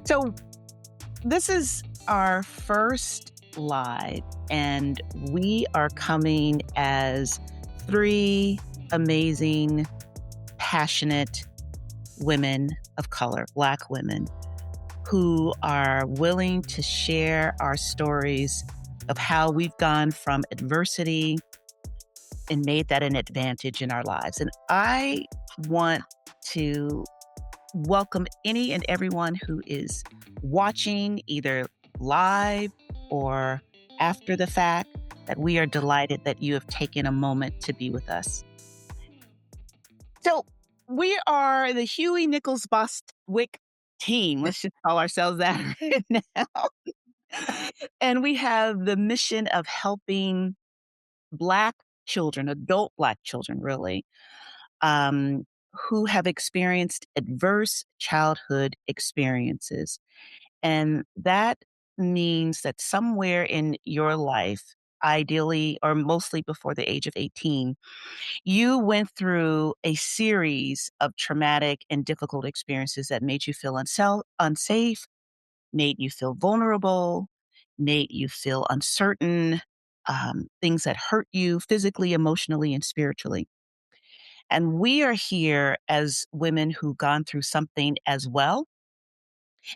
So, this is our first live, and we are coming as three amazing, passionate women of color, Black women, who are willing to share our stories of how we've gone from adversity and made that an advantage in our lives. And I want to welcome any and everyone who is watching either live or after the fact, that we are delighted that you have taken a moment to be with us. So we are the Hughey Nichols Bostwick team. Let's just call ourselves that right now. And we have the mission of helping Black children, adult Black children, really, um, who have experienced adverse childhood experiences. And that means that somewhere in your life, ideally or mostly before the age of 18, you went through a series of traumatic and difficult experiences that made you feel unsafe, made you feel vulnerable, made you feel uncertain, things that hurt you physically, emotionally, and spiritually. And we are here as women who've gone through something as well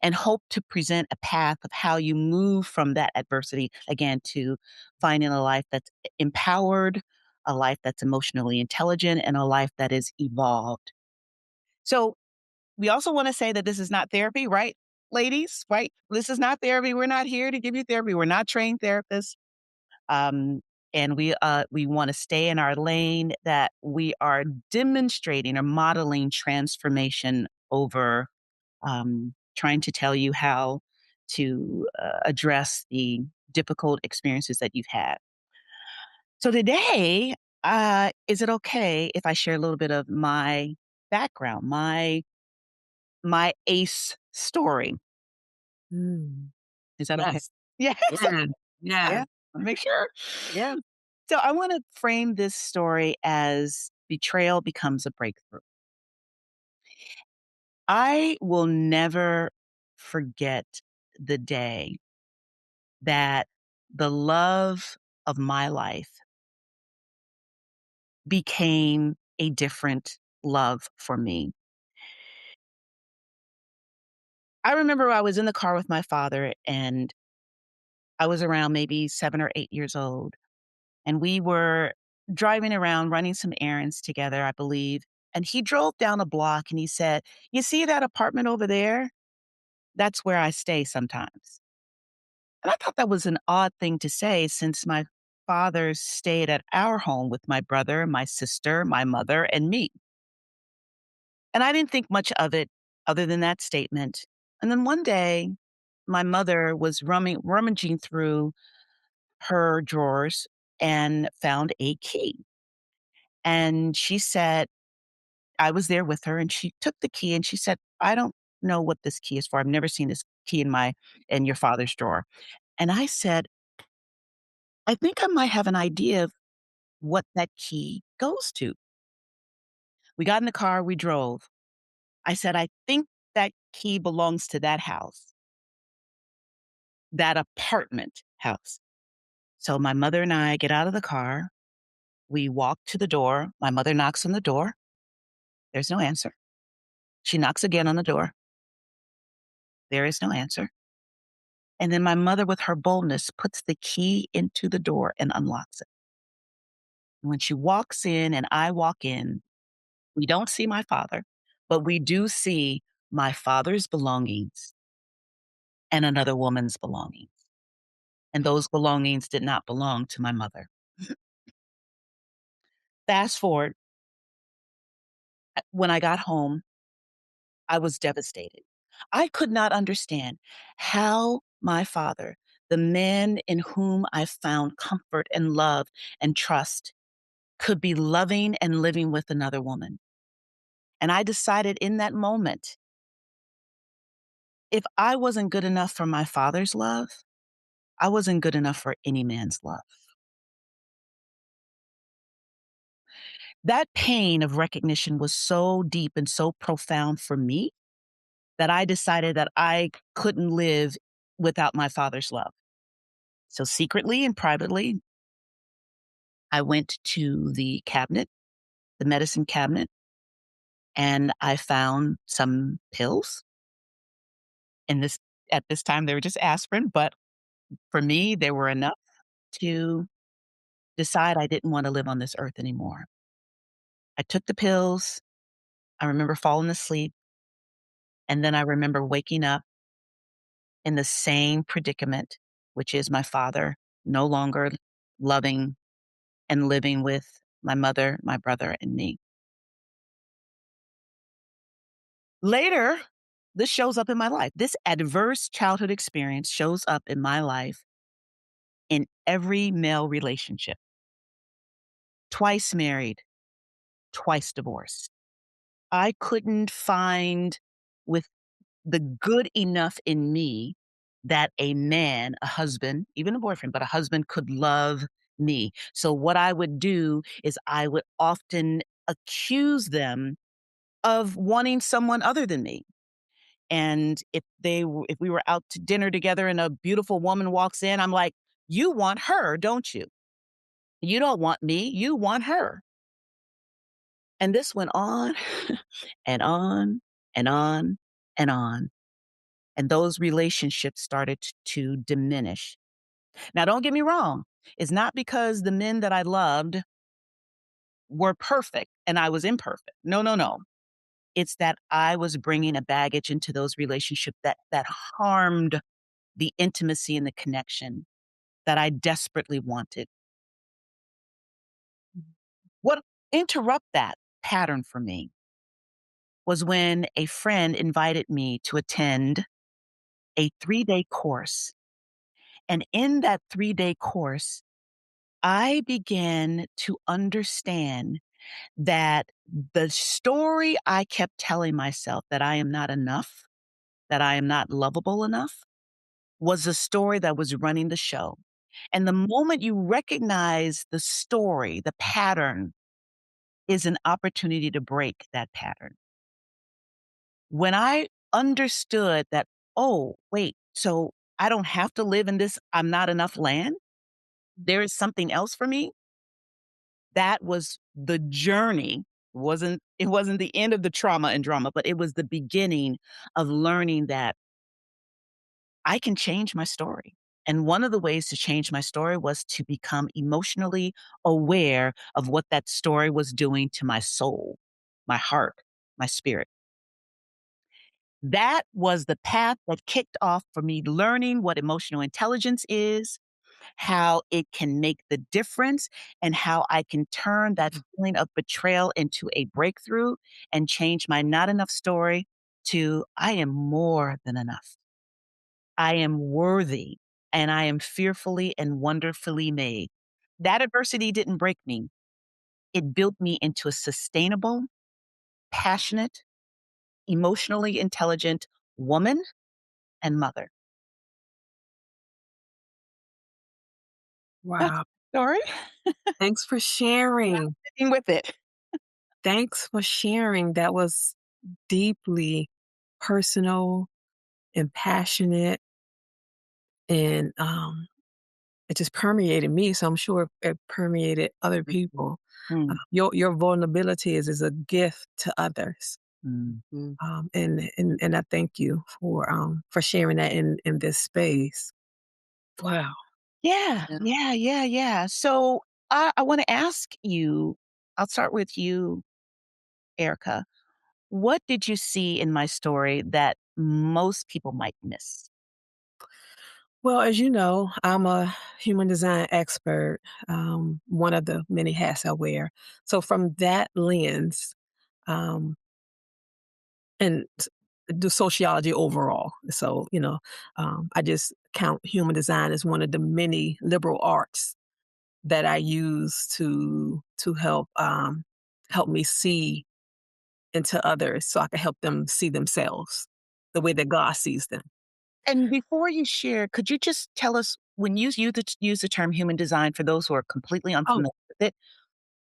and hope to present a path of how you move from that adversity again to finding a life that's empowered, a life that's emotionally intelligent, and a life that is evolved. So, we also want to say that this is not therapy, right, ladies? Right? This is not therapy. We're not here to give you therapy. We're not trained therapists. Um, and we want to stay in our lane that we are demonstrating or modeling transformation over trying to tell you how to address the difficult experiences that you've had. So today, is it okay if I share a little bit of my background, my ACE story? Mm. Is that okay? Yes. Yes. Yeah. Yeah. Yeah. Make sure. Yeah. So I want to frame this story as betrayal becomes a breakthrough. I will never forget the day that the love of my life became a different love for me. I remember I was in the car with my father, and I was around maybe 7 or 8 years old, and we were driving around running some errands together, I believe, and he drove down a block and he said, "You see that apartment over there? That's where I stay sometimes." And I thought that was an odd thing to say since my father stayed at our home with my brother, my sister, my mother, and me. And I didn't think much of it other than that statement. And then one day, my mother was rummaging through her drawers and found a key. And she said, I was there with her, and she took the key and she said, "I don't know what this key is for. I've never seen this key in your father's drawer." And I said, "I think I might have an idea of what that key goes to." We got in the car, we drove. I said, "I think that key belongs to that house, that apartment house." So my mother and I get out of the car. We walk to the door. My mother knocks on the door. There's no answer. She knocks again on the door. There is no answer. And then my mother, with her boldness, puts the key into the door and unlocks it. When she walks in and I walk in, we don't see my father, but we do see my father's belongings and another woman's belongings. And those belongings did not belong to my mother. Fast forward, when I got home, I was devastated. I could not understand how my father, the man in whom I found comfort and love and trust, could be loving and living with another woman. And I decided in that moment, if I wasn't good enough for my father's love, I wasn't good enough for any man's love. That pain of recognition was so deep and so profound for me that I decided that I couldn't live without my father's love. So secretly and privately, I went to the cabinet, the medicine cabinet, and I found some pills. And this at this time they were just aspirin, but for me they were enough to decide I didn't want to live on this earth anymore. I took the pills. I remember falling asleep, and then I remember waking up in the same predicament, which is my father no longer loving and living with my mother, my brother, and me. Later, this shows up in my life. This adverse childhood experience shows up in my life in every male relationship. Twice married, twice divorced. I couldn't find with the good enough in me that a man, a husband, even a boyfriend, but a husband could love me. So what I would do is I would often accuse them of wanting someone other than me. And if we were out to dinner together and a beautiful woman walks in, I'm like, "You want her, don't you? You don't want me, you want her." And this went on and on and on and on. And those relationships started to diminish. Now, don't get me wrong. It's not because the men that I loved were perfect and I was imperfect. No, no, no. It's that I was bringing a baggage into those relationships that harmed the intimacy and the connection that I desperately wanted. What interrupt that pattern for me was when a friend invited me to attend a 3-day course. And in that 3-day course, I began to understand that the story I kept telling myself that I am not enough, that I am not lovable enough, was a story that was running the show. And the moment you recognize the story, the pattern is an opportunity to break that pattern. When I understood that, oh, wait, so I don't have to live in this I'm not enough land, there is something else for me. That was the journey. It wasn't the end of the trauma and drama, but it was the beginning of learning that I can change my story. And one of the ways to change my story was to become emotionally aware of what that story was doing to my soul, my heart, my spirit. That was the path that kicked off for me learning what emotional intelligence is, how it can make the difference, and how I can turn that feeling of betrayal into a breakthrough and change my not enough story to I am more than enough. I am worthy and I am fearfully and wonderfully made. That adversity didn't break me. It built me into a sustainable, passionate, emotionally intelligent woman and mother. That's Wow. the story. Thanks for sharing. Sticking with it. Thanks for sharing. That was deeply personal and passionate, and it just permeated me. So I'm sure it permeated other people. Mm, Your vulnerability is a gift to others. mm, mm. And I thank you for sharing that in this space. Wow. Yeah, Yeah. yeah, yeah, yeah. So I want to ask you, I'll start with you, Erica. What did you see in my story that most people might miss? Well, as you know, I'm a human design expert, one of the many hats I wear. So from that lens, um, and the sociology overall. So, I just count human design as one of the many liberal arts that I use to help me see into others so I can help them see themselves the way that God sees them. And before you share, could you just tell us when use the term human design for those who are completely Oh, unfamiliar with it,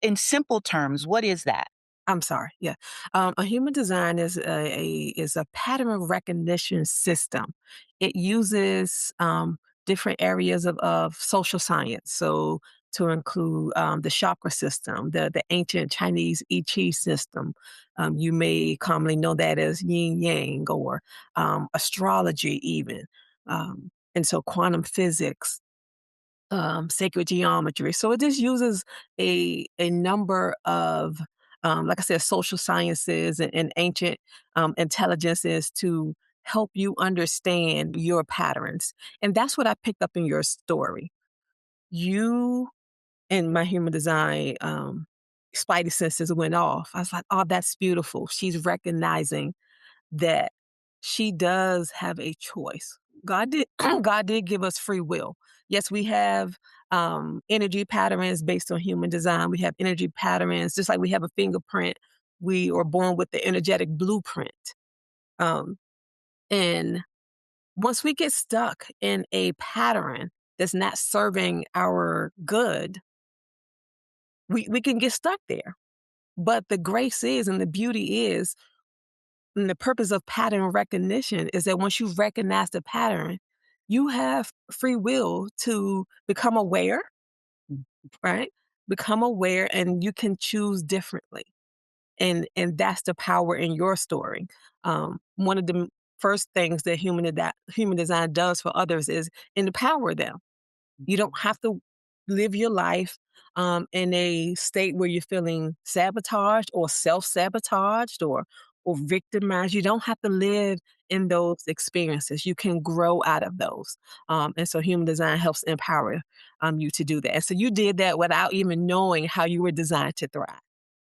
in simple terms, what is that? I'm sorry, yeah. A human design is a pattern recognition system. It uses, different areas of social science, so to include, the chakra system, the ancient Chinese I Ching system. You may commonly know that as yin yang or, astrology even, and so quantum physics, sacred geometry. So it just uses a number of, like I said, social sciences and ancient intelligences to help you understand your patterns. And that's what I picked up in your story. You and my human design spidey senses went off. I was like, oh, that's beautiful. She's recognizing that she does have a choice. God did God did give us free will. Yes, we have energy patterns based on human design. We have energy patterns just like we have a fingerprint. We are born with the energetic blueprint. Um, and once we get stuck in a pattern that's not serving our good, we can get stuck there. But the grace is and the beauty is and the purpose of pattern recognition is that once you recognize the pattern, you have free will to become aware, Mm. right? Become aware and you can choose differently. And that's the power in your story. One of the first things that human design does for others is empower them. You don't have to live your life in a state where you're feeling sabotaged or self-sabotaged or victimized. You don't have to live in those experiences. You can grow out of those. And so human design helps empower you to do that. And so you did that without even knowing how you were designed to thrive.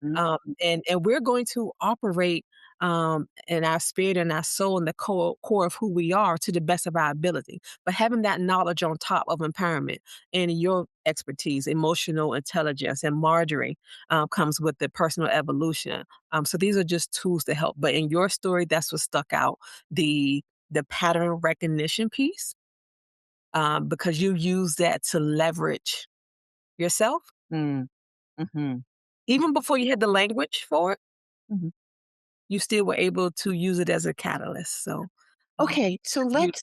Mm, And we're going to operate in our spirit and our soul and the core of who we are to the best of our ability. But having that knowledge on top of empowerment and your expertise, emotional intelligence, and Marjorie comes with the personal evolution. So these are just tools to help. But in your story, that's what stuck out the pattern recognition piece because you use that to leverage yourself mm, mhm, even before you had the language for it. mhm. You still were able to use it as a catalyst, so, Okay, so that's beautiful.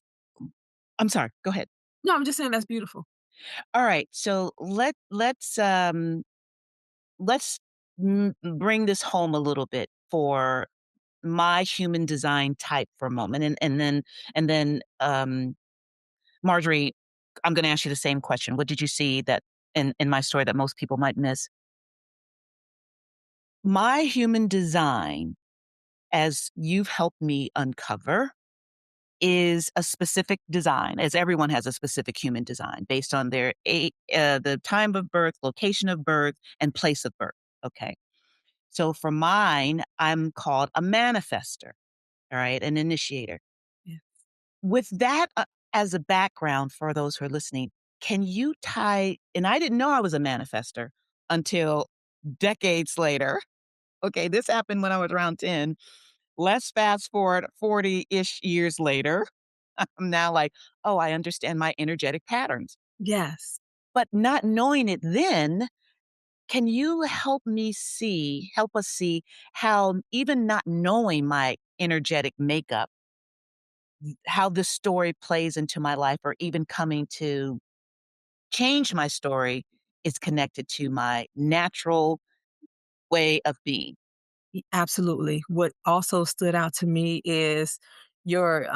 I'm sorry, go ahead. No, I'm just saying that's beautiful. Alright, so let's bring this home a little bit for my human design type for a moment, and then, Marjorie, I'm gonna ask you the same question. What did you see that in my story that most people might miss? My human design, as you've helped me uncover, is a specific design, as everyone has a specific human design based on the time of birth, location of birth, and place of birth. Okay. So for mine, I'm called a manifester, all right, an initiator. Yeah. With that as a background for those who are listening, can you tie, and I didn't know I was a manifester until decades later. Okay, this happened when I was around 10. Let's fast forward 40-ish years later. I'm now like, oh, I understand my energetic patterns. Yes. But not knowing it then, can you help us see how even not knowing my energetic makeup, how this story plays into my life or even coming to change my story is connected to my natural way of being? Absolutely. What also stood out to me is your,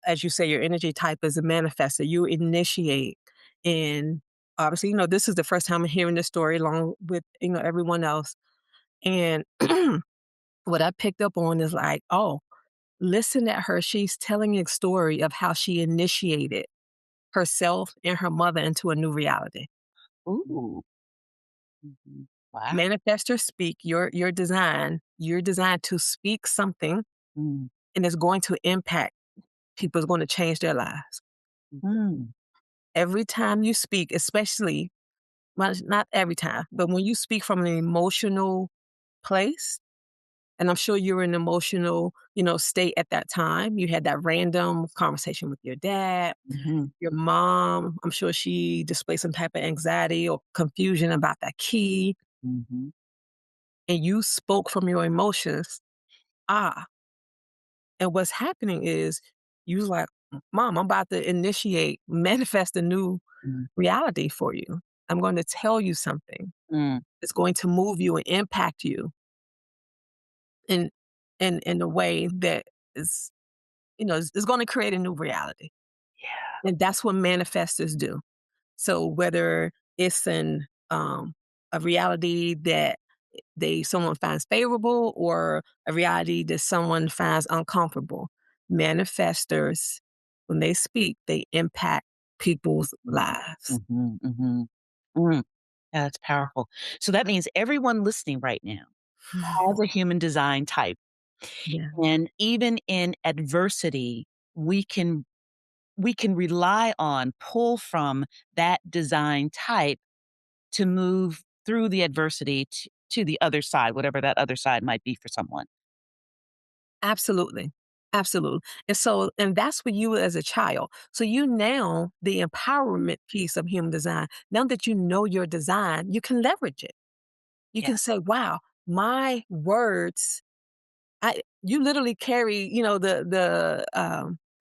as you say, your energy type is a manifestor. You initiate and obviously, this is the first time I'm hearing this story along with, everyone else. And what I picked up on is like, oh, listen at her. She's telling a story of how she initiated herself and her mother into a new reality. Ooh. Mhm. Wow. Manifest or speak, you're designed to speak something Mm. and it's going to impact people, it's going to change their lives. Mm. Every time you speak, especially, well, not every time, but when you speak from an emotional place, and I'm sure you were in an emotional, state at that time. You had that random conversation with your dad, Mhm. your mom. I'm sure she displayed some type of anxiety or confusion about that key. Mhm. and you spoke from your emotions, ah, and what's happening is you was like, Mom, I'm about to manifest a new Mm, reality for you. I'm going to tell you something. mm, It's going to move you and impact you in in a way that is, is going to create a new reality. yeah. And that's what manifestors do. So whether it's a reality that someone finds favorable or a reality that someone finds uncomfortable, manifestors, when they speak, they impact people's lives. Mhm, mhm. Mm, yeah, that's powerful. So that means everyone listening right now has a human design type, Yeah, and even in adversity, we can rely on, pull from that design type to move through the adversity to the other side, whatever that other side might be for someone. absolutely. Absolutely. And that's for you as a child. So you now, the empowerment piece of human design, now that you know your design, you can leverage it. You Yeah. can say, wow, my words, you literally carry,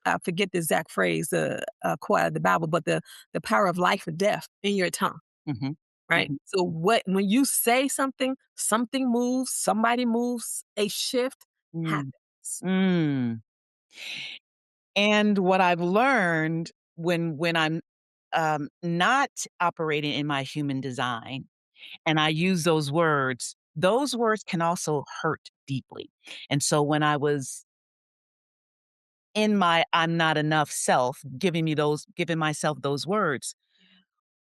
I forget the exact phrase, the quote out of the Bible, but the power of life or death in your tongue, Mhm, right? mhm. So when you say something, something moves, somebody moves, a shift Mm, happens. mm. And what I've learned when I'm, not operating in my human design and I use those words can also hurt deeply. And so when I was in my "I'm not enough" self, giving myself those words,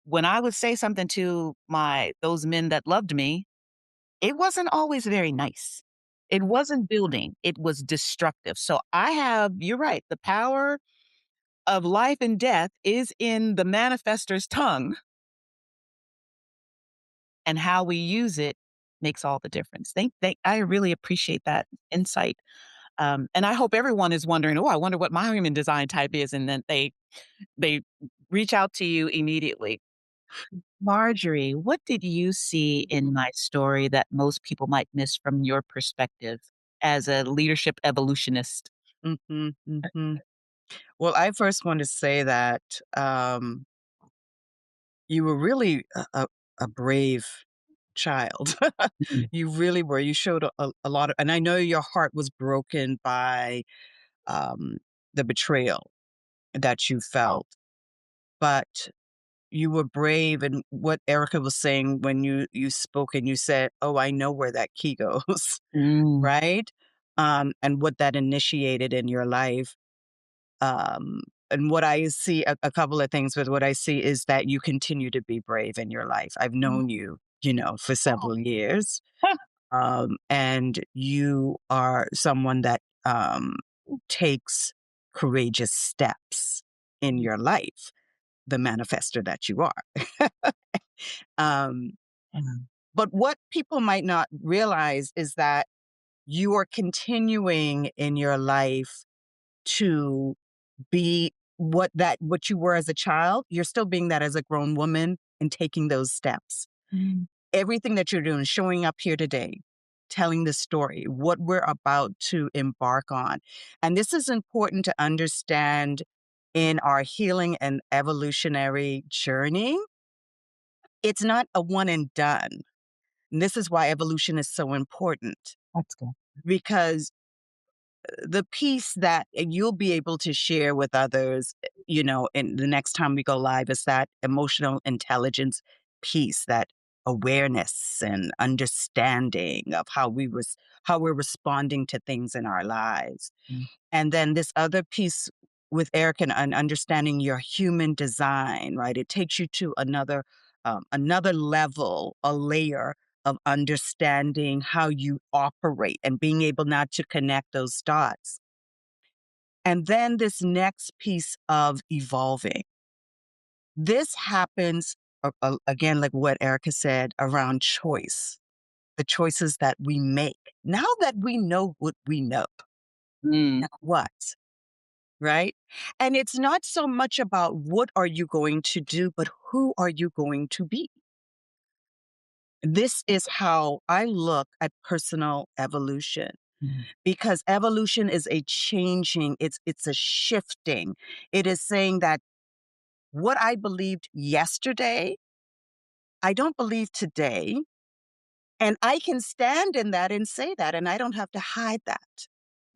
when I would say something to my those men that loved me, it wasn't always very nice. It wasn't building, it was destructive. So I have you're right, the power of life and death is in the manifestor's tongue, and how we use it makes all the difference. I really appreciate that insight. And I hope everyone is wondering, "Oh, I wonder what my human design type is," and then they reach out to you immediately. Marjorie, what did you see in my story that most people might miss from your perspective as a leadership evolutionist? Mhm, mhm. Well, I first want to say that, you were really a brave child. Mhm. You really were. You showed a lot of and I know your heart was broken by, um, the betrayal that you felt, but you were brave, and what Erica was saying when you spoke and you said, "Oh, I know where that key goes," Mm, right? And what that initiated in your life. Um, and what I see a couple of things with what I see is that you continue to be brave in your life. I've known you, for several years. And you are someone that takes courageous steps in your life, the manifester that you are. um, mm, but what people might not realize is that you are continuing in your life to be what you were as a child, you're still being that as a grown woman and taking those steps. mm, Everything that you're doing, showing up here today, telling the story, what we're about to embark on. And this is important to understand in our healing and evolutionary journey. It's not a one and done. And this is why evolution is so important that's good. because the piece that you'll be able to share with others, in the next time we go live is that emotional intelligence piece, that awareness and understanding of how we're responding to things in our lives. Mm, And then this other piece with Eric and understanding your human design, right? It takes you to another level, a layer of understanding how you operate and being able not to connect those dots. And then this next piece of evolving. This happens again, like what Erica said around choice, the choices that we make. Now that we know what we know, mm, now what? Right? And it's not so much about what are you going to do, but who are you going to be? This is how I look at personal evolution, Mhm. because evolution is a changing, it's a shifting. It is saying that what I believed yesterday, I don't believe today, and I can stand in that and say that, and I don't have to hide that.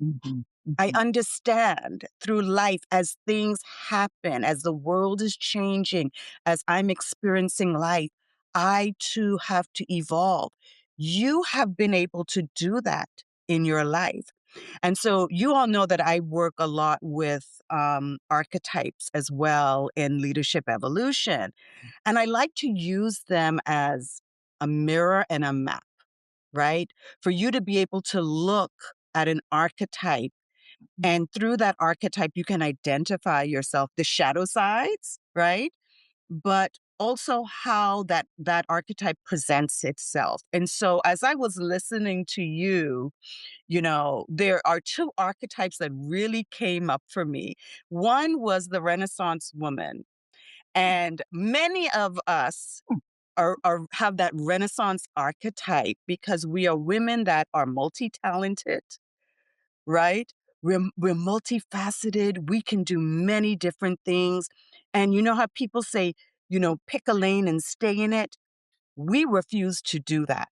Mhm. I Mhm. understand through life as things happen, as the world is changing, as I'm experiencing life, I too have to evolve. You have been able to do that in your life. And so you all know that I work a lot with archetypes as well in leadership evolution. And I like to use them as a mirror and a map, right? For you to be able to look at an archetype, and through that archetype, you can identify yourself, the shadow sides, right? But also how that archetype presents itself. And so as I was listening to you, there are two archetypes that really came up for me. One was the Renaissance woman. And many of us are have that Renaissance archetype because we are women that are multi-talented, right? We're multifaceted. We can do many different things. And you know how people say, pick a lane and stay in it? We refuse to do that.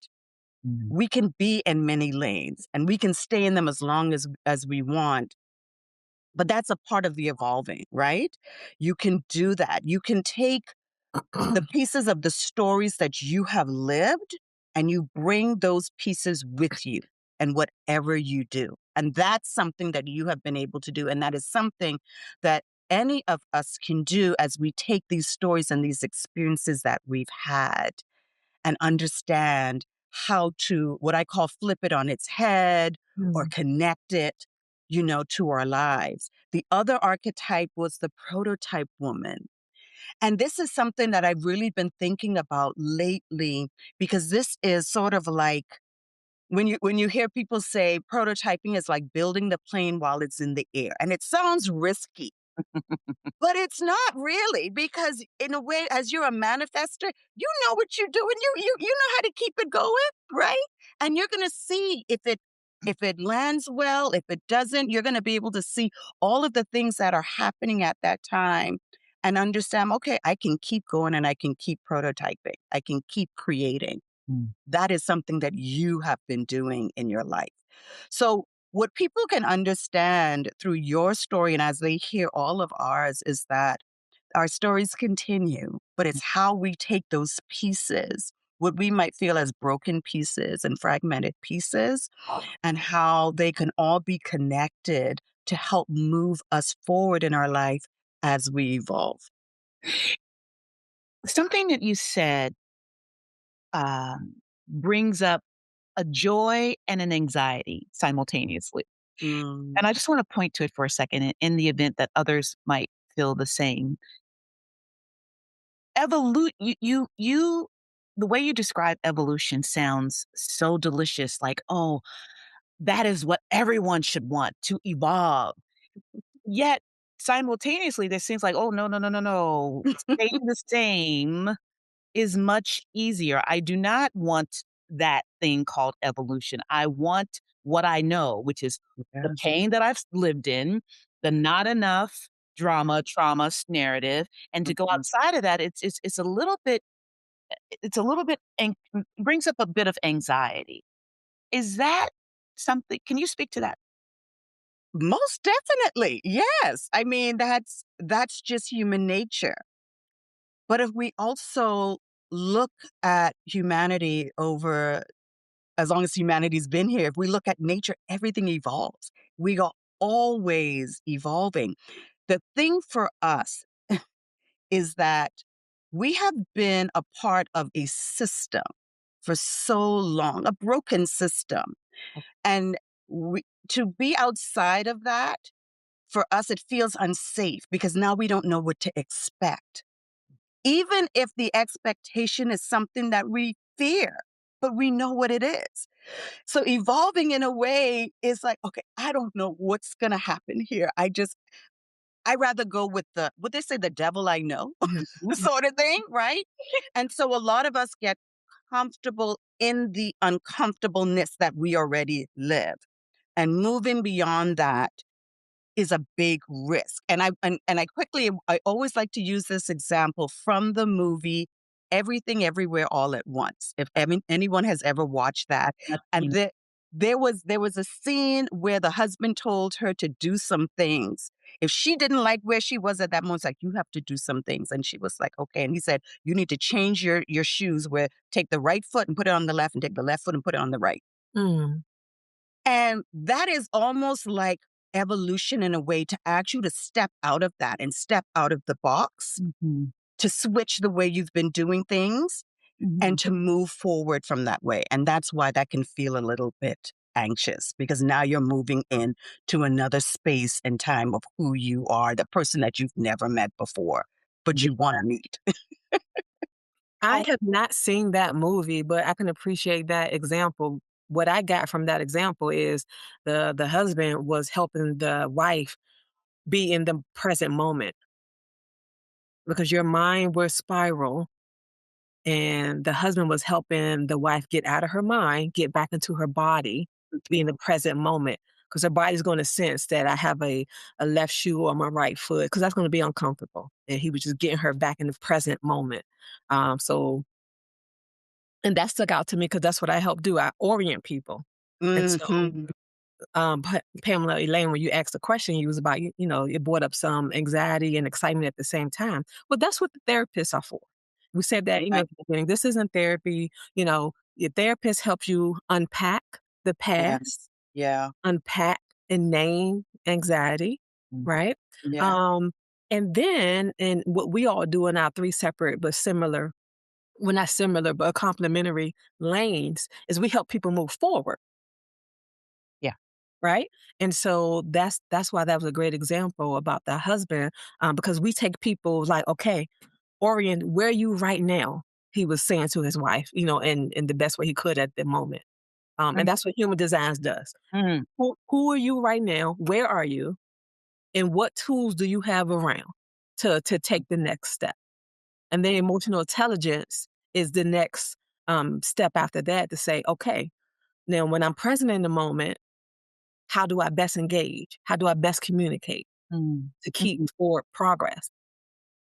Mhm. We can be in many lanes and we can stay in them as long as we want. But that's a part of the evolving, right? You can do that. You can take the pieces of the stories that you have lived and you bring those pieces with you and whatever you do. And that's something that you have been able to do. And that is something that any of us can do as we take these stories and these experiences that we've had and understand how to, what I call, flip it on its head or Mm. connect it, to our lives. The other archetype was the prototype woman. And this is something that I've really been thinking about lately because this is sort of like when you hear people say prototyping is like building the plane while it's in the air. And it sounds risky, but it's not really, because in a way, as you're a manifester, you know what you're doing. You know how to keep it going, right? And you're gonna see if it lands well, if it doesn't, you're gonna be able to see all of the things that are happening at that time and understand, okay, I can keep going and I can keep prototyping. I can keep creating. Mm. That is something that you have been doing in your life. So, what people can understand through your story and as they hear all of ours is that our stories continue, but it's how we take those pieces, what we might feel as broken pieces and fragmented pieces, and how they can all be connected to help move us forward in our life as we evolve. Something that you said brings up a joy and an anxiety simultaneously. Mm, And I just want to point to it for a second in the event that others might feel the same. The way you describe evolution sounds so delicious, like, oh, that is what everyone should want, to evolve. Yet simultaneously, this seems like, oh, no, no, no, no, no. Staying the same is much easier. I do not want that thing called evolution. I want what I know, which is the yes. pain that I've lived in, the not enough drama, trauma, narrative, and to go Mhm. outside of that, it's a little bit brings up a bit of anxiety. Is that something? Can you speak to that? Most definitely. Yes. I mean, that's just human nature. But if we also look at humanity over as long as humanity's been here, if we look at nature, everything evolves. We are always evolving. The thing for us is that we have been a part of a system for so long, a broken system. And to be outside of that, for us, it feels unsafe because now we don't know what to expect. Even if the expectation is something that we fear, but we know what it is. So evolving in a way is like, okay, I don't know what's going to happen here. I rather go with what they say, the devil I know Mhm. Mhm. sort of thing, right? And so a lot of us get comfortable in the uncomfortableness that we already live. And moving beyond that is a big risk. And I always like to use this example from the movie Everything Everywhere All at Once. If anyone has ever watched that, That's, and there was a scene where the husband told her to do some things. If she didn't like where she was at that moment, it's like, you have to do some things. And she was like, okay. And he said, you need to change your shoes, where take the right foot and put it on the left, and take the left foot and put it on the right. Mm. And that is almost like evolution in a way, to ask you to step out of that and step out of the box, mhm, to switch the way you've been doing things and mhm. to move forward from that way. And that's why that can feel a little bit anxious, because now you're moving in to another space and time of who you are, the person that you've never met before, but Yeah. you want to meet. I I have not seen that movie, but I can appreciate that example. What I got from that example is the husband was helping the wife be in the present moment, because your mind will spiral, and the husband was helping the wife get out of her mind, get back into her body, be in the present moment, because her body's going to sense that I have a left shoe on my right foot, because that's going to be uncomfortable. And he was just getting her back in the present moment. So and that stuck out to me because that's what I help do. I orient people. And so, Hmm. Pamela Elaine, when you asked the question, you was about, it brought up some anxiety and excitement at the same time. Well, that's what the therapists are for. We said that, Right. at the beginning, this isn't therapy. Your therapist helps you unpack the past, Yes. Yeah. unpack and name anxiety, mm, right? Yeah. Um, and then, and what we all do in our three separate but similar, well, not similar, but complementary lanes, is we help people move forward, yeah. right? And so that's why that was a great example about the husband, because we take people like, okay, orient, where are you right now? He was saying to his wife, in the best way he could at the moment. And Mm, that's what human designs does. mm, Who are you right now? Where are you? And what tools do you have around to take the next step? And then emotional intelligence is the next step after that, to say, okay, now when I'm present in the moment, how do I best engage? How do I best communicate mm, to keep mhm. forward progress?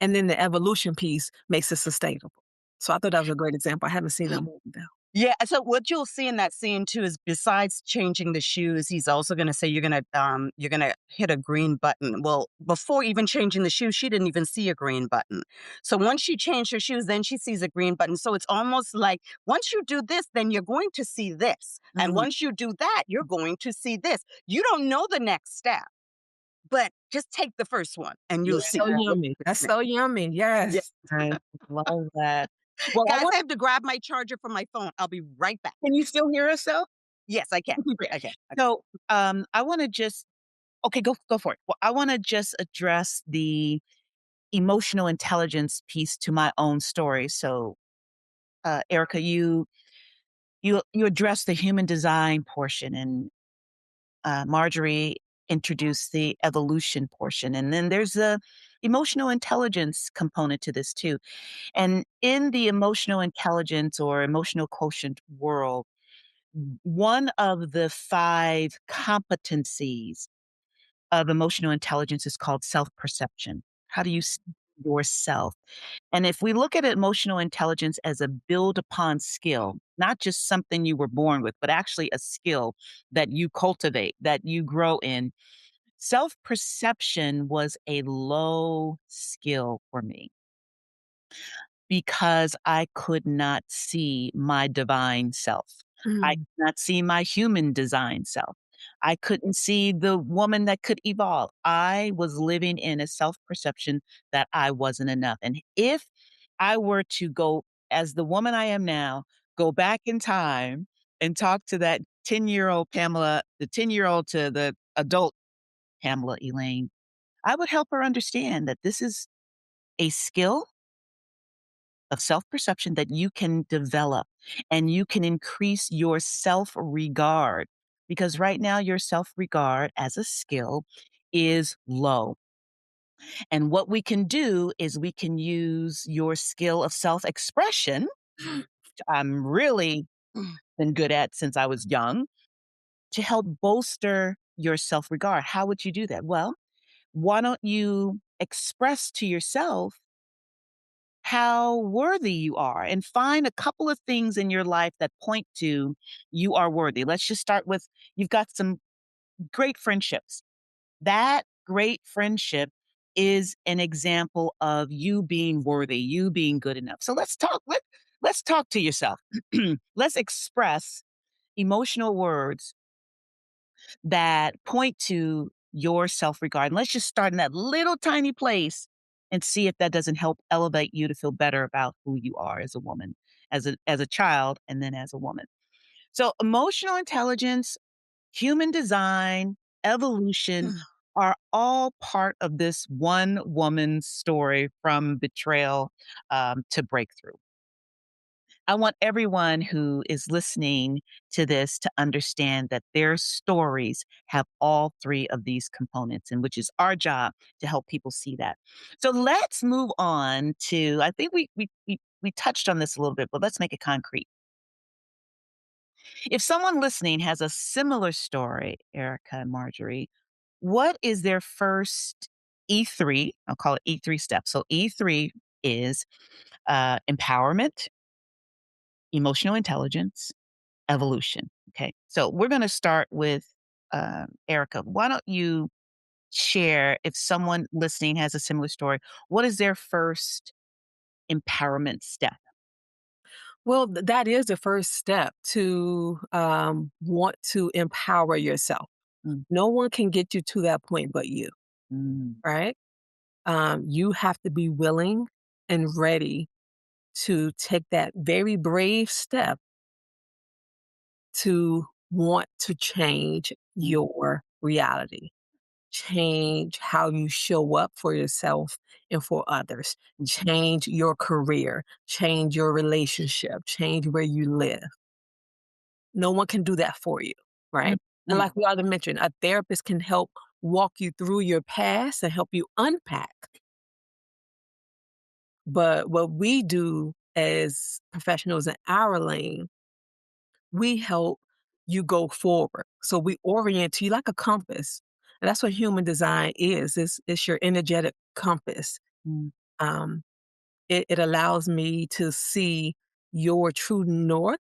And then the evolution piece makes it sustainable. So I thought that was a great example. I haven't seen that movie though. Yeah, so what you'll see in that scene too is, besides changing the shoes, he's also gonna say, you're gonna hit a green button. Well, before even changing the shoes, she didn't even see a green button. So once she changed her shoes, then she sees a green button. So it's almost like, once you do this, then you're going to see this. And Mm, once you do that, you're going to see this. You don't know the next step, but just take the first one and yeah. you'll see. So yummy. That's so yummy. Yeah. Yes. I love that. Well, I Guys, want I have to grab my charger from my phone. I'll be right back. can you still hear us though? Yes, I can. Okay, great. I can. So, I wanna just okay, go for it. Well, I wanna just address the emotional intelligence piece to my own story. So, Erica, you addressed the human design portion, and Marjorie introduced the evolution portion, and then there's a emotional intelligence component to this too. And in the emotional intelligence or emotional quotient world, one of the five competencies of emotional intelligence is called self-perception. How do you see yourself? And if we look at emotional intelligence as a build upon skill, not just something you were born with, but actually a skill that you cultivate, that you grow in, self perception was a low skill for me because I could not see my divine self. I Mm. could not see my human design self. I couldn't see the woman that could evolve. I was living in a self perception that I wasn't enough. And if I were to go, as the woman I am now, go back in time and talk to that 10-year-old Pamela, the 10-year-old to the adult Pamela Elaine, I would help her understand that this is a skill of self perception that you can develop, and you can increase your self regard, because right now your self regard as a skill is low. And what we can do is we can use your skill of self expression, which I'm really Mm. been good at since I was young to help bolster your self regard. How would you do that? Well, why don't you express to yourself how worthy you are and find a couple of things in your life that point to you are worthy. Let's just start with you've got some great friendships. That great friendship is an example of you being worthy, you being good enough. So let's talk to yourself. Let's express emotional words that point to your self-regard. And let's just start in that little tiny place and see if that doesn't help elevate you to feel better about who you are as a woman, as a child, and then as a woman. So emotional intelligence, human design, evolution Mm. are all part of this one woman's story from betrayal to breakthrough. I want everyone who is listening to this to understand that their stories have all three of these components, and which is our job to help people see that. So let's move on to, I think we touched on this a little bit, but let's make it concrete. If someone listening has a similar story, Erica and Marjorie, what is their first E3? I'll call it E3 step. So E3 is empowerment, emotional intelligence, evolution. Okay. So we're going to start with Erica. Why don't you share if someone listening has a similar story? What is their first empowerment step? Well, that is the first step to want to empower yourself. Mm, No one can get you to that point but you, mm, right? You have to be willing and ready to take that very brave step to want to change mm, your reality, change how you show up for yourself and for others, mhm, change your career, change your relationship, change where you live. No one can do that for you, mm, right? And mm, like we already mentioned, a therapist can help walk you through your past and help you unpack. But what we do as professionals in our lane, we help you go forward. So we orient you like a compass. And that's what human design is. It's your energetic compass. mm, Um, it allows me to see your true north,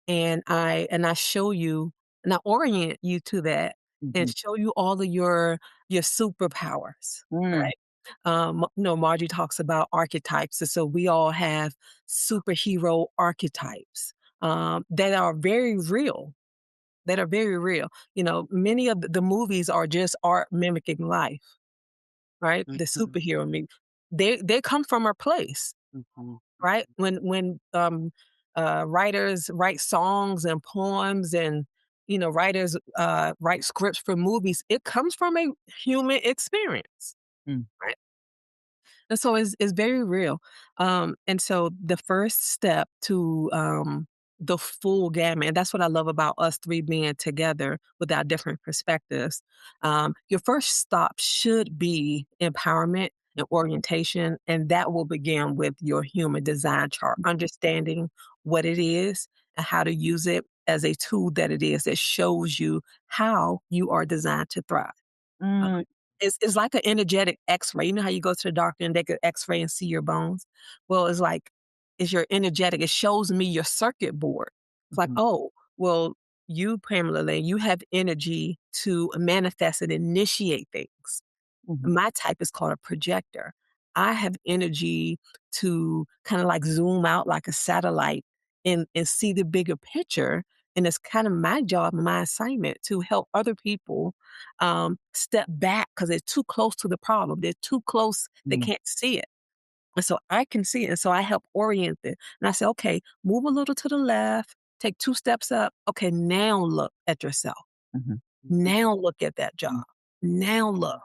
and I show you and I orient you to that and mhm, show you all of your superpowers, mm, right? Margie talks about archetypes, and so we all have superhero archetypes that are very real. That are very real. Many of the movies are just art mimicking life, right? The Mhm. superhero me. They come from a place, Mhm. right? When writers write songs and poems and writers write scripts for movies, it comes from a human experience, mm, right? And so it's very real. And so the first step to the full gamut, and that's what I love about us three being together with our different perspectives. Your first stop should be empowerment and orientation, and that will begin with your human design chart, understanding what it is and how to use it as a tool that it is that shows you how you are designed to thrive. Uh, mm, it's like an energetic X-ray. You know how you go to the doctor and they could X-ray and see your bones? Well, it's your energetic. It shows me your circuit board. It's like, mhm, oh, well, you, Pamela Lane, you have energy to manifest and initiate things. mhm, My type is called a projector. I have energy to kind of like zoom out like a satellite and see the bigger picture. And it's kind of my job, my assignment to help other people step back because they're too close to the problem. They're too close. They mm, can't see it. And so I can see it. And so I help orient it. And I say, okay, move a little to the left, take 2 steps up. Okay, now look at yourself. mhm, Now look at that job. mm, Now look.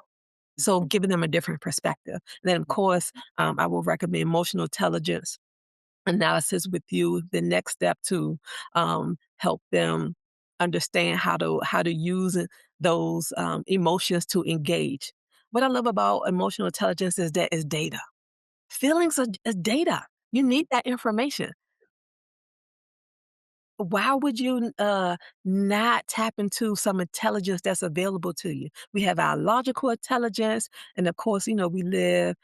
So mhm, giving them a different perspective. Then, of course, I will recommend emotional intelligence analysis with you. The next step to help them understand how to use those emotions to engage. What I love about emotional intelligence is that it's data. Feelings are data. You need that information. Why would you not tap into some intelligence that's available to you? We have our logical intelligence, and of course, we live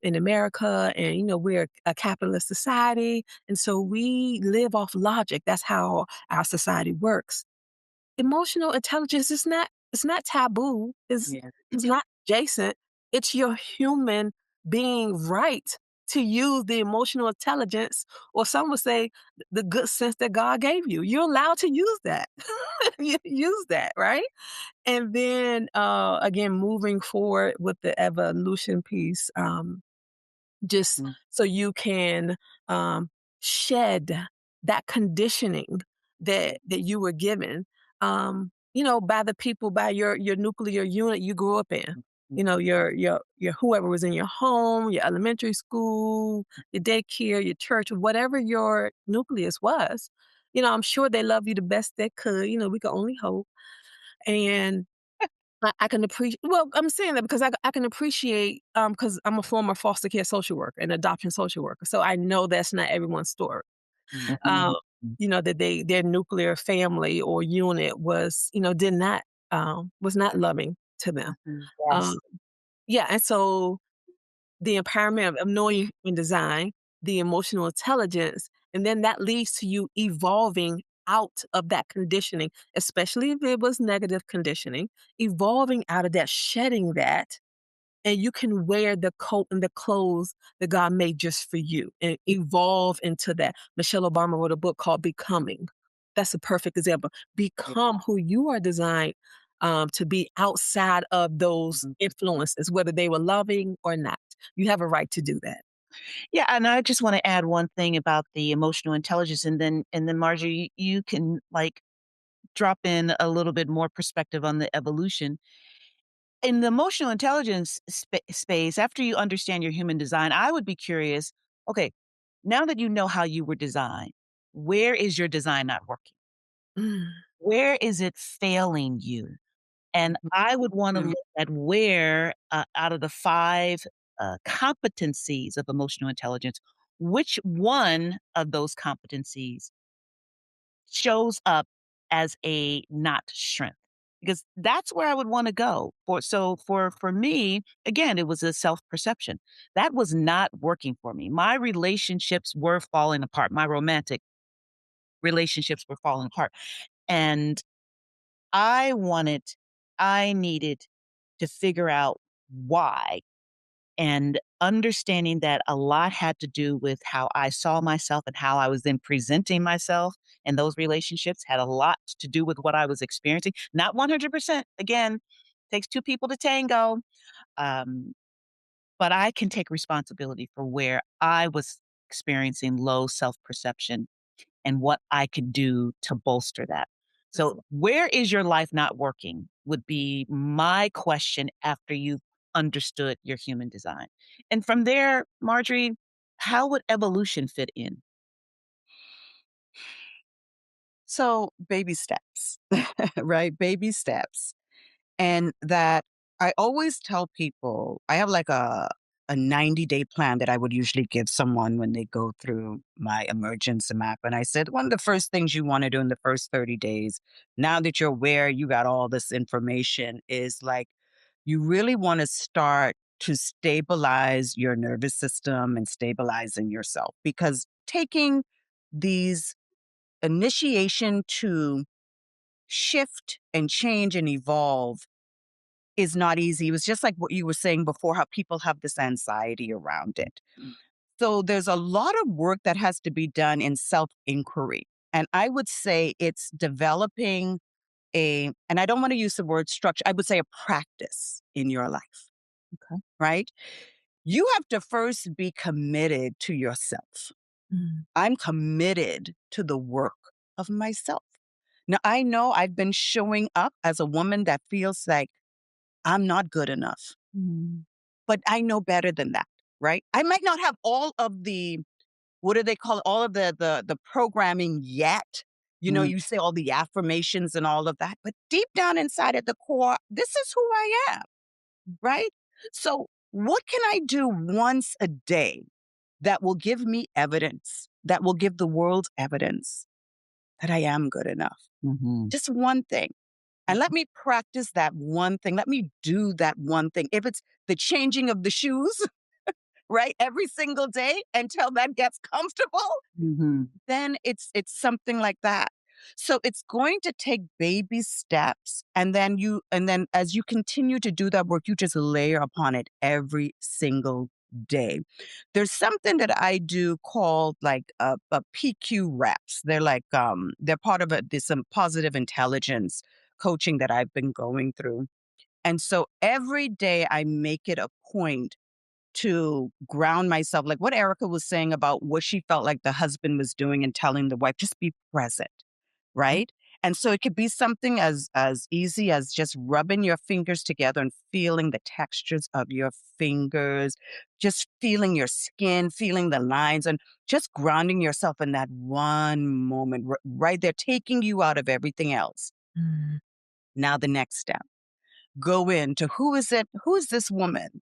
in America, and we're a capitalist society, and so we live off logic. That's how our society works. Emotional intelligence is not, it's not taboo. Yeah. It's not adjacent. It's your human being right to use the emotional intelligence, or some would say the good sense that God gave you. You're allowed to use that. You use that, right? And then again, moving forward with the evolution piece, just Mm, so you can um, shed that conditioning that you were given, by the people, by your nuclear unit you grew up in. mm, Your whoever was in your home, your elementary school, your daycare, your church, whatever your nucleus was. I'm sure they love you the best they could. We can only hope. And I can appreciate. Well, I'm saying that because I can appreciate, because I'm a former foster care social worker and adoption social worker, so I know that's not everyone's story. mm, Um, mm, that their nuclear family or unit was, did not, was not loving to them. mhm. Um, Yes. yeah, and so the empowerment of knowing and design, the emotional intelligence, and then that leads to you evolving out of that conditioning, especially if it was negative conditioning, evolving out of that, shedding that, and you can wear the coat and the clothes that God made just for you and evolve into that. Michelle Obama wrote a book called Becoming. That's a perfect example. Yeah. Become who you are designed to be outside of those Mhm. influences, whether they were loving or not. You have a right to do that. Yeah, and I just want to add one thing about the emotional intelligence, and then Marjorie, you can like drop in a little bit more perspective on the evolution. In the emotional intelligence space, after you understand your human design, I would be curious, okay, now that you know how you were designed, where is your design not working? Mm, Where is it failing you? And Mhm. I would want to Mhm. look at where, out of the 5 competencies of emotional intelligence, which one of those competencies shows up as a not strength, because that's where I would want to go for. So for me, again, it was a self perception that was not working for me. My relationships were falling apart. My romantic relationships were falling apart, and I wanted, I needed to figure out why, and understanding that a lot had to do with how I saw myself and how I was then presenting myself, and those relationships had a lot to do with what I was experiencing. Not 100%. Again, takes 2 people to tango. Um, but I can take responsibility for where I was experiencing low self-perception and what I could do to bolster that. So, where is your life not working would be my question after you've understood your human design. And from there, Marjorie, how would evolution fit in? So, baby steps, right? Baby steps. And that I always tell people I have like a 90-day plan that I would usually give someone when they go through my emergence map. And I said, one of the first things you want to do in the first 30 days, now that you're aware you got all this information, is like you really want to start to stabilize your nervous system and stabilizing yourself, because taking these initiation to shift and change and evolve is not easy. It was just like what you were saying before, how people have this anxiety around it. So there's a lot of work that has to be done in self inquiry. And I would say it's developing and I don't want to use the word structure, I would say a practice in your life, Okay. right? You have to first be committed to yourself. mm, I'm committed to the work of myself. Now, I know I've been showing up as a woman that feels like I'm not good enough. mm, But I know better than that, right? I might not have all of the, what do they call it? All of the programming yet. Mm, You say all the affirmations and all of that, but deep down inside at the core, this is who I am, right? So what can I do once a day that will give me evidence, that will give the world evidence that I am good enough. Mhm. Just one thing. And let me practice that one thing. Let me do that one thing. If it's the changing of the shoes, right, every single day until that gets comfortable, Mhm. then it's something like that. So it's going to take baby steps, and then as you continue to do that work, you just layer upon it every single day. There's something that I do called like a PQ reps. They're like they're part of this positive intelligence coaching that I've been going through. And so every day I make it a point to ground myself, like what Erica was saying about what she felt like the husband was doing and telling the wife, just be present, right? And so it could be something as easy as just rubbing your fingers together and feeling the textures of your fingers, just feeling your skin, feeling the lines, and just grounding yourself in that one moment right there, taking you out of everything else. Mm, Now the next step, go into who is it? Who is this woman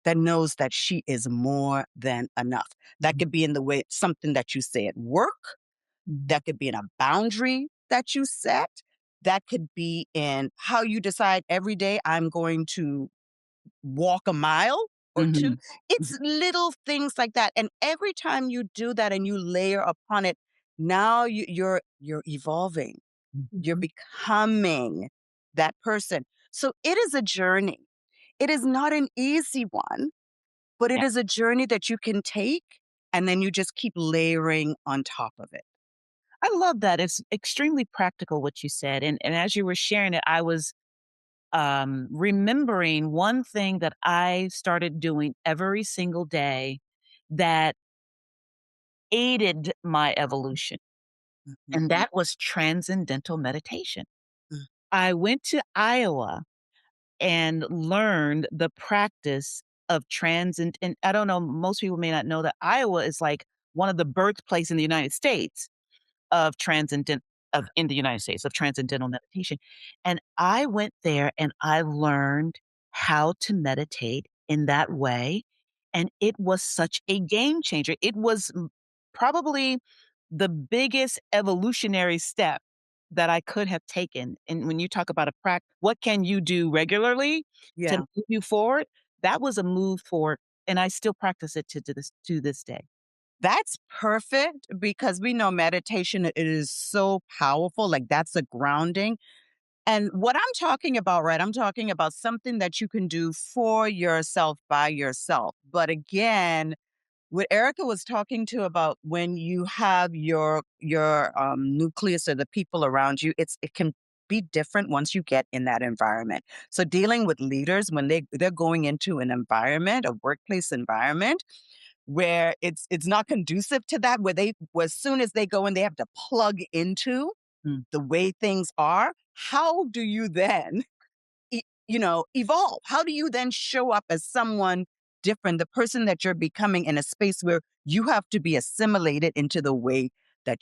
that knows that she is more than enough? That could be in the way something that you say at work. Mhm. That could be in a boundary that you set. That could be in how you decide every day I'm going to walk a mile or two. Mhm. It's little things like that. And every time you do that and you layer upon it, now you're evolving. You're mhm. becoming that person. So it is a journey. It is not an easy one, but it Yeah. is a journey that you can take and then you just keep layering on top of it. I love that. It's extremely practical what you said. And as you were sharing it, I was remembering one thing that I started doing every single day that aided my evolution, and Mhm. that was transcendental meditation. Mm. I went to Iowa and learned the practice of transcend and I don't know, most people may not know that Iowa is like one of the birthplace in the United States of transcendent of in the United States of transcendental meditation. And I went there and I learned how to meditate in that way. And it was such a game changer. It was probably the biggest evolutionary step that I could have taken. And when you talk about a practice, what can you do regularly to Yeah. move you forward? That was a move forward. And I still practice it to this day. That's perfect because we know meditation it is so powerful. Like that's a grounding. And what I'm talking about, right? I'm talking about something that you can do for yourself by yourself. But again, what Erica was talking to about when you have your nucleus or the people around you, it can be different once you get in that environment. So dealing with leaders when they're going into an environment, a workplace environment where it's not conducive to that, where they as soon as they go in, they have to plug into Mm, the way things are. How do you then evolve? How do you then show up as someone different, the person that you're becoming in a space where you have to be assimilated into the way that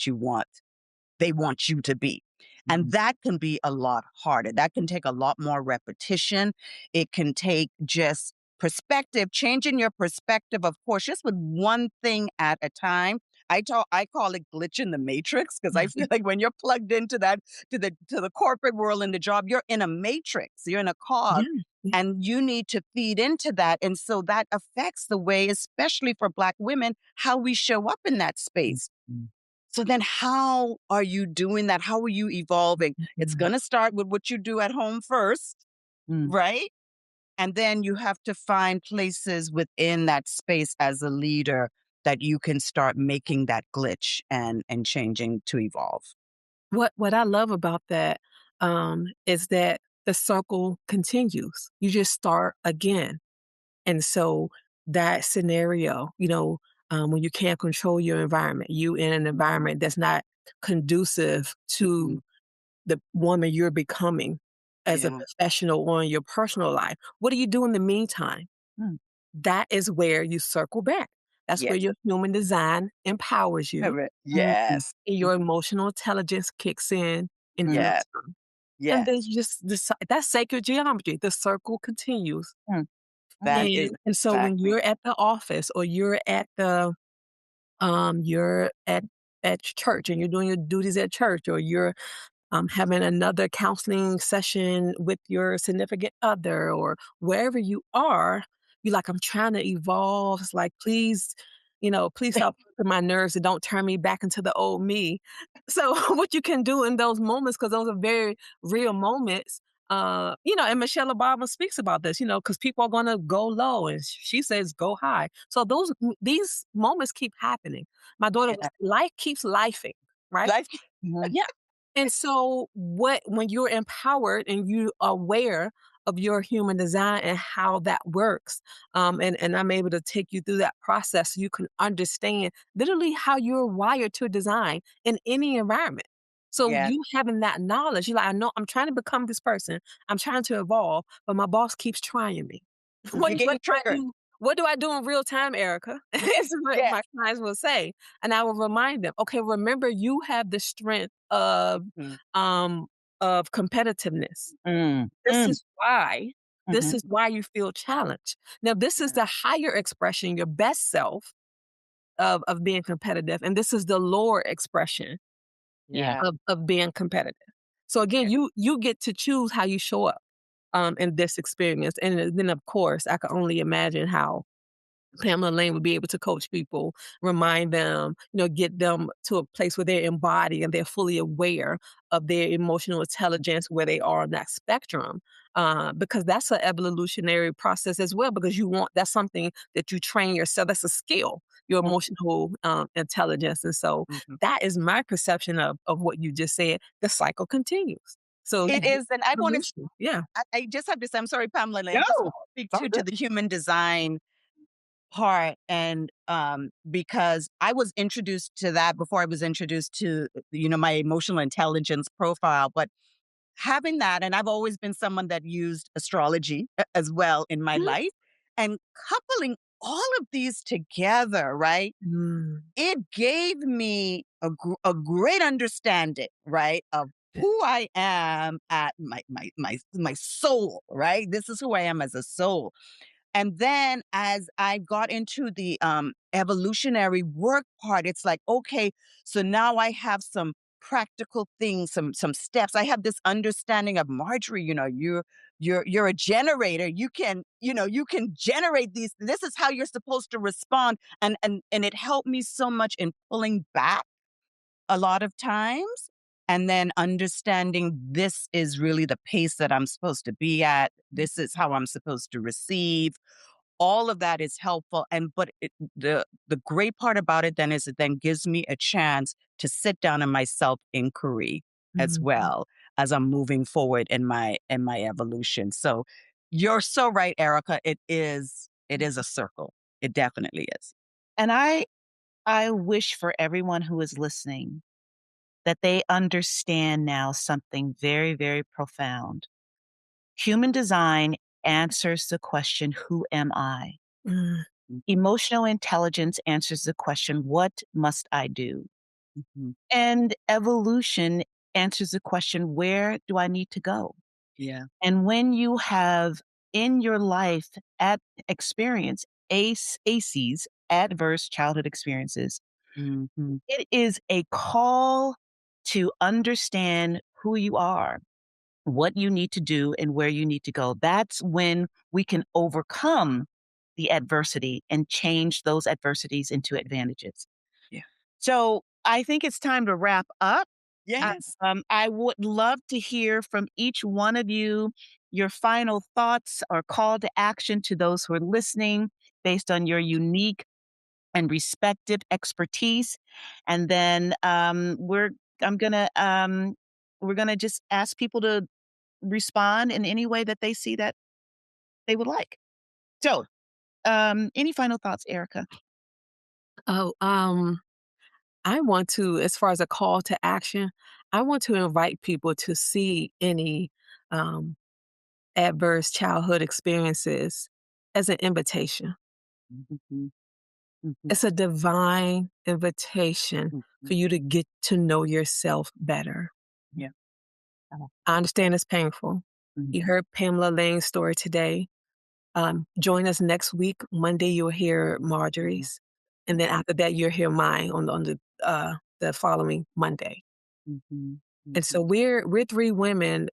they want you to be. And mhm. that can be a lot harder. That can take a lot more repetition. It can take just perspective, changing your perspective, of course, just with one thing at a time. I call it glitch in the matrix because I feel like when you're plugged into that to the corporate world and the job, you're in a matrix, you're in a cog, Yeah, yeah. and you need to feed into that. And so that affects the way, especially for Black women, how we show up in that space. Mm, So then how are you doing that? How are you evolving? It's Mhm. going to start with what you do at home first, mm. right? And then you have to find places within that space as a leader that you can start making that glitch and changing to evolve. What I love about that, is that the circle continues. You just start again. And so that scenario, when you can't control your environment, you in an environment that's not conducive Mhm. to the woman you're becoming as a Yeah. professional or in your personal life. What do you do in the meantime? Mm, That is where you circle back. That's where Yes. your human design empowers you Correct. mm, Yes. and Mhm. your emotional intelligence kicks in real Yes. time. And then Yes. you just decide that's sacred geometry. The circle continues. mm, mm, That And is and so when exactly. you're at the office or you're at the you're at church and you're doing your duties at church, or you're having another counseling session with your significant other, or wherever you are, you're like, I'm trying to evolve. It's like, please, please stop hurting my nerves and don't turn me back into the old me. So, what you can do in those moments, because those are very real moments. And Michelle Obama speaks about this, because people are going to go low and she says go high. So these moments keep happening. My daughter was Yeah. life keeps lifing, right? Life. Mhm. Yeah. And so when you're empowered and you are aware of your human design and how that works, and I'm able to take you through that process so you can understand literally how you're wired to design in any environment. So Yeah. you having that knowledge, you're like, I know I'm trying to become this person. I'm trying to evolve, but my boss keeps trying me. You're getting triggered. What do I do in real time, Erica? Is what Yes. my clients will say. And I will remind them, okay, remember you have the strength Mhm. um of competitiveness. Mm, This mm, is why this mhm. is why you feel challenged. Now, this is Yeah. the higher expression, your best self of being competitive, and this is the lower expression Yeah. Yeah. of being competitive. So Yeah. again, you get to choose how you show up in this experience. And then of course I can only imagine how Pamela Lane would be able to coach people, remind them, get them to a place where they're embodied and they're fully aware of their emotional intelligence, where they are on that spectrum. Because that's an evolutionary process as well, because that's something that you train yourself. That's a skill, your Mhm. emotional intelligence. And so Mhm. that is my perception of what you just said. The cycle continues. So you It get is, and I want to. evolution. Yeah. I just have to say, I'm sorry, Pamela. I just No, want to speak it's all to good. the human design part, and because I was introduced to that before I was introduced to my emotional intelligence profile, but having that, and I've always been someone that used astrology as well in my Mhm. life, and coupling all of these together, right? Mm. It gave me a great understanding, right, of who I am at my soul, right? This is who I am as a soul. And then as I got into the evolutionary work part, it's like, okay, so now I have some practical things, some steps. I have this understanding of Marjorie, you're a generator. You can generate these. This is how you're supposed to respond. And it helped me so much in pulling back a lot of times. And then understanding this is really the pace that I'm supposed to be at. This is how I'm supposed to receive. All of that is helpful. The great part about it then is it then gives me a chance to sit down in my self inquiry as Mhm. well as I'm moving forward in my evolution. So you're so right, Erica. It is a circle. It definitely is. And I wish for everyone who is listening that they understand now something very, very profound. Human design answers the question, who am I? Mm. Emotional intelligence answers the question, what must I do? Mhm. And evolution answers the question, where do I need to go? Yeah. And when you have in your life at experience ACEs, adverse childhood experiences, Mhm. it is a call to understand who you are, what you need to do, and where you need to go. That's when we can overcome the adversity and change those adversities into advantages. Yeah. So I think it's time to wrap up. Yes. I would love to hear from each one of you your final thoughts or call to action to those who are listening based on your unique and respective expertise. And then I'm gonna we're gonna just ask people to respond in any way that they see that they would like. So, any final thoughts, Erica? Oh, I want to, as far as a call to action, I want to invite people to see any um, adverse childhood experiences as an invitation. Mhm. Mhm. It's a divine invitation Mhm. for you to get to know yourself better. Yeah. I understand it's painful. You Mhm. heard Pamela Lane's story today. Join us next week. Monday, you'll hear Mhm. Marjorie's. And then after that, you'll hear mine on the following Monday. Mhm. And so Mhm. we're three women.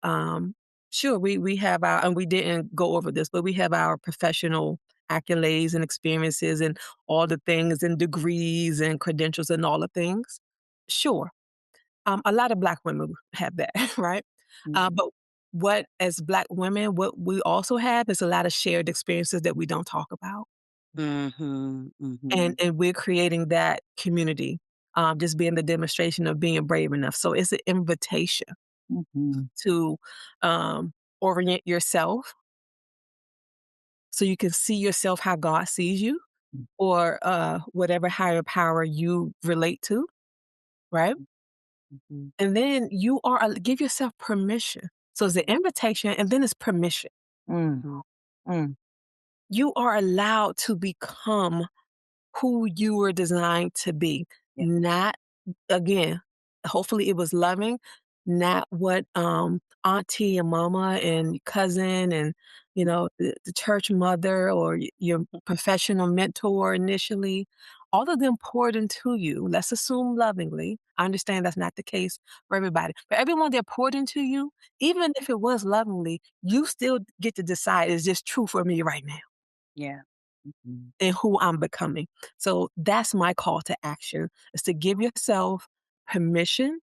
Sure, we have our, and we didn't go over this, but we have our professional accolades and experiences and all the things and degrees and credentials and all the things. Sure, a lot of Black women have that, right? Mhm. But what as Black women, what we also have is a lot of shared experiences that we don't talk about, Mhm. and Mhm. we're creating that community. Just being the demonstration of being brave enough. So it's an invitation Mhm. to orient yourself so you can see yourself how God sees you or whatever higher power you relate to, right? Mhm. And then you are, give yourself permission. So it's the invitation and then it's permission. Mm. Mhm. Mm. You are allowed to become who you were designed to be, Yeah. not again, hopefully it was loving, not what auntie and mama and cousin and the church mother or your professional mentor initially, all of them poured into you. Let's assume lovingly. I understand that's not the case for everybody, but everyone that poured into you, even if it was lovingly, you still get to decide, is this true for me right now? Yeah. Mhm. And who I'm becoming. So that's my call to action, is to give yourself permission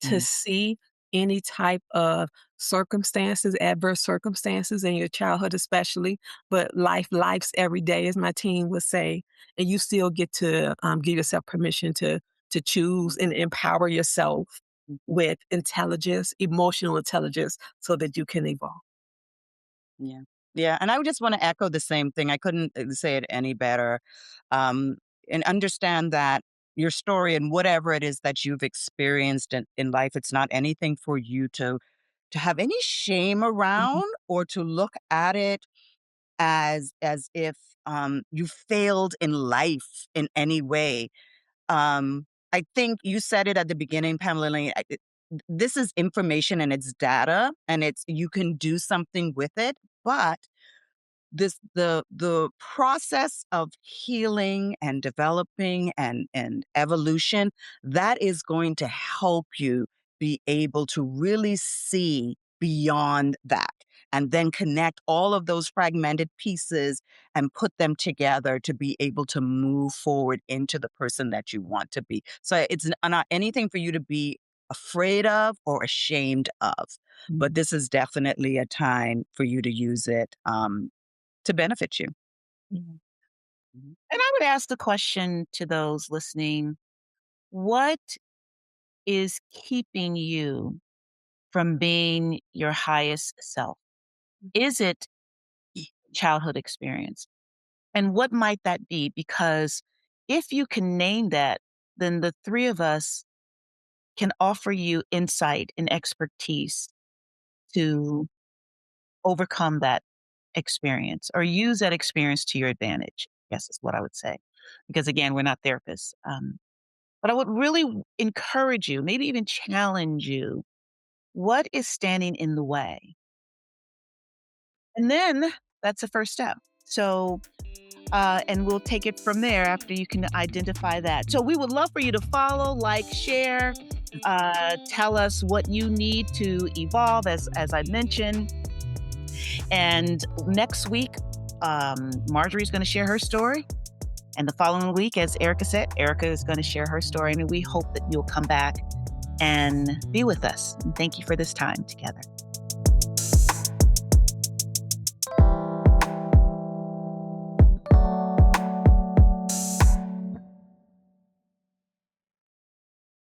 to Mm. see any type of circumstances, adverse circumstances in your childhood especially, but life's every day, as my team would say, and you still get to give yourself permission to choose and empower yourself Mhm. with intelligence, emotional intelligence, so that you can evolve. Yeah. Yeah, and I would just wanna echo the same thing. I couldn't, say it any better. Um, and understand that your story and whatever it is that you've experienced in life, it's not anything for you to have any shame Mhm. around or to look at it as if, you failed in life in any way. I think you said it at the beginning, Pamela Elaine, this is information and it's data, and it's you can do something with it, but the process of healing and developing and evolution, that is going to help you be able to really see beyond that and then connect all of those fragmented pieces and put them together to be able to move forward into the person that you want to be. So it's not anything for you to be afraid of or ashamed of, but Mhm. this is definitely a time for you to use it to benefit you. Mhm. Mhm. And I would ask the question to those listening, what is keeping you from being your highest self? Is it childhood experience? And what might that be? Because if you can name that, then the three of us can offer you insight and expertise to overcome that experience or use that experience to your advantage, I guess is what I would say. Because again, we're not therapists. But I would really encourage you, maybe even challenge you. What is standing in the way? And then that's the first step. So, and we'll take it from there after you can identify that. So, we would love for you to follow, like, share, tell us what you need to evolve, as I mentioned. And next week, Marjorie's going to share her story. And the following week, as Erica said, Erica is going to share her story. And we hope that you'll come back and be with us. And thank you for this time together.